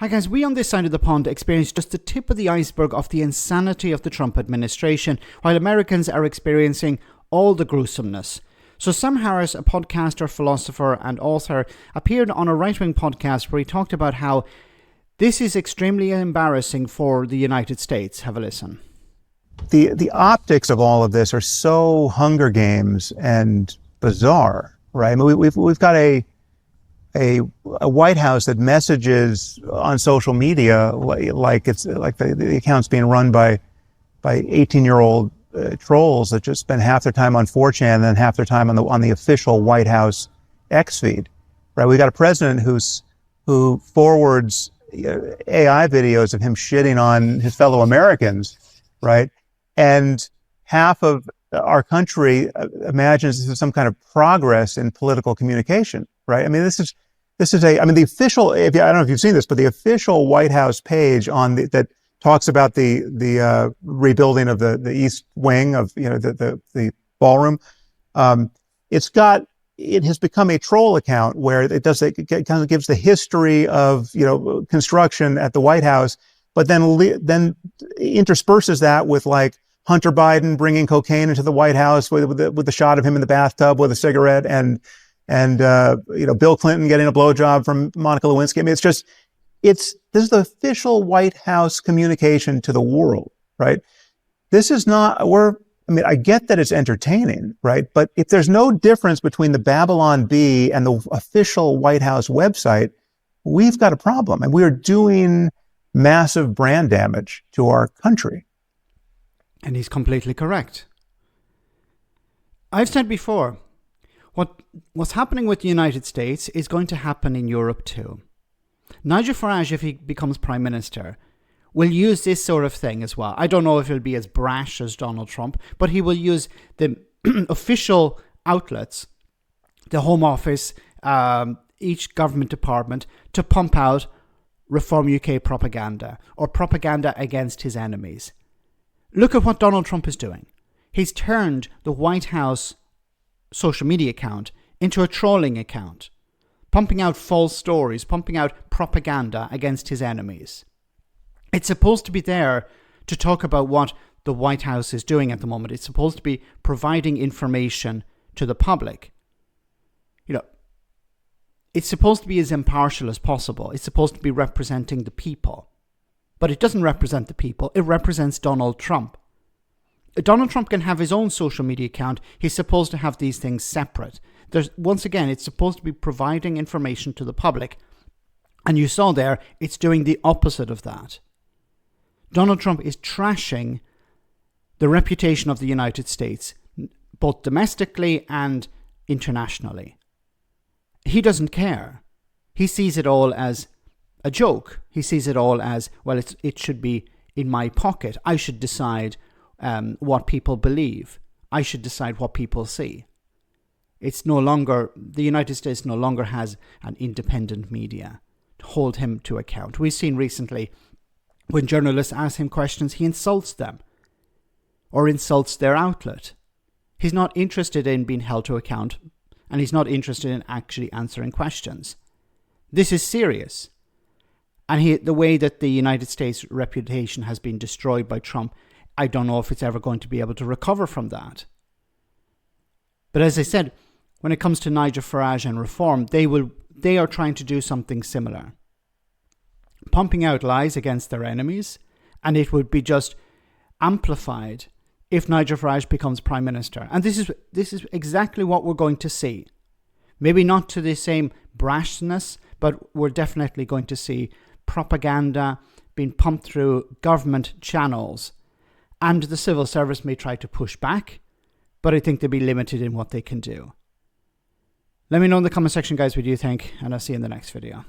Hi guys, we on this side of the pond experience just the tip of the iceberg of the insanity of the Trump administration, while Americans are experiencing all the gruesomeness. So Sam Harris, a podcaster, philosopher and author, appeared on a right-wing podcast where he talked about how this is extremely embarrassing for the United States. Have a listen. The optics of all of this are so Hunger Games and bizarre, right? I mean, we've got a White House that messages on social media like it's like the account's being run by 18-year-old trolls that just spend half their time on 4chan and then half their time on the official White House X feed, right? We got a president who forwards AI videos of him shitting on his fellow Americans, right? And half of our country imagines this is some kind of progress in political communication, right? I mean, this is the official, I don't know if you've seen this, but the official White House page that talks about the rebuilding of the East Wing of, the ballroom. It has become a troll account where it kind of gives the history of, construction at the White House, but then intersperses that with like Hunter Biden bringing cocaine into the White House with the shot of him in the bathtub with a cigarette and Bill Clinton getting a blowjob from Monica Lewinsky. I mean, this is the official White House communication to the world, right? This is not, I get that it's entertaining, right? But if there's no difference between the Babylon Bee and the official White House website, we've got a problem, and we are doing massive brand damage to our country. And he's completely correct. I've said before, what's happening with the United States is going to happen in Europe too. Nigel Farage, if he becomes Prime Minister, will use this sort of thing as well. I don't know if he'll be as brash as Donald Trump, but he will use the official outlets, the Home Office, each government department, to pump out Reform UK propaganda or propaganda against his enemies. Look at what Donald Trump is doing. He's turned the White House social media account into a trolling account, pumping out false stories, pumping out propaganda against his enemies. It's supposed to be there to talk about what the White House is doing at the moment. It's supposed to be providing information to the public. It's supposed to be as impartial as possible. It's supposed to be representing the people. But it doesn't represent the people. It represents Donald Trump. Donald Trump can have his own social media account. He's supposed to have these things separate. Once again, it's supposed to be providing information to the public. And you saw there, it's doing the opposite of that. Donald Trump is trashing the reputation of the United States, both domestically and internationally. He doesn't care. He sees it all as a joke. He sees it all as, well, it should be in my pocket. I should decide what people believe. I should decide what people see. The United States no longer has an independent media to hold him to account. We've seen recently when journalists ask him questions, he insults them or insults their outlet. He's not interested in being held to account, and he's not interested in actually answering questions. This is serious. And the way that the United States reputation has been destroyed by Trump, I don't know if it's ever going to be able to recover from that. But as I said, when it comes to Nigel Farage and reform, they are trying to do something similar. Pumping out lies against their enemies, and it would be just amplified if Nigel Farage becomes Prime Minister. And this is exactly what we're going to see. Maybe not to the same brashness, but we're definitely going to see propaganda being pumped through government channels. And the civil service may try to push back, but I think they'll be limited in what they can do. Let me know in the comment section, guys, what you think, and I'll see you in the next video.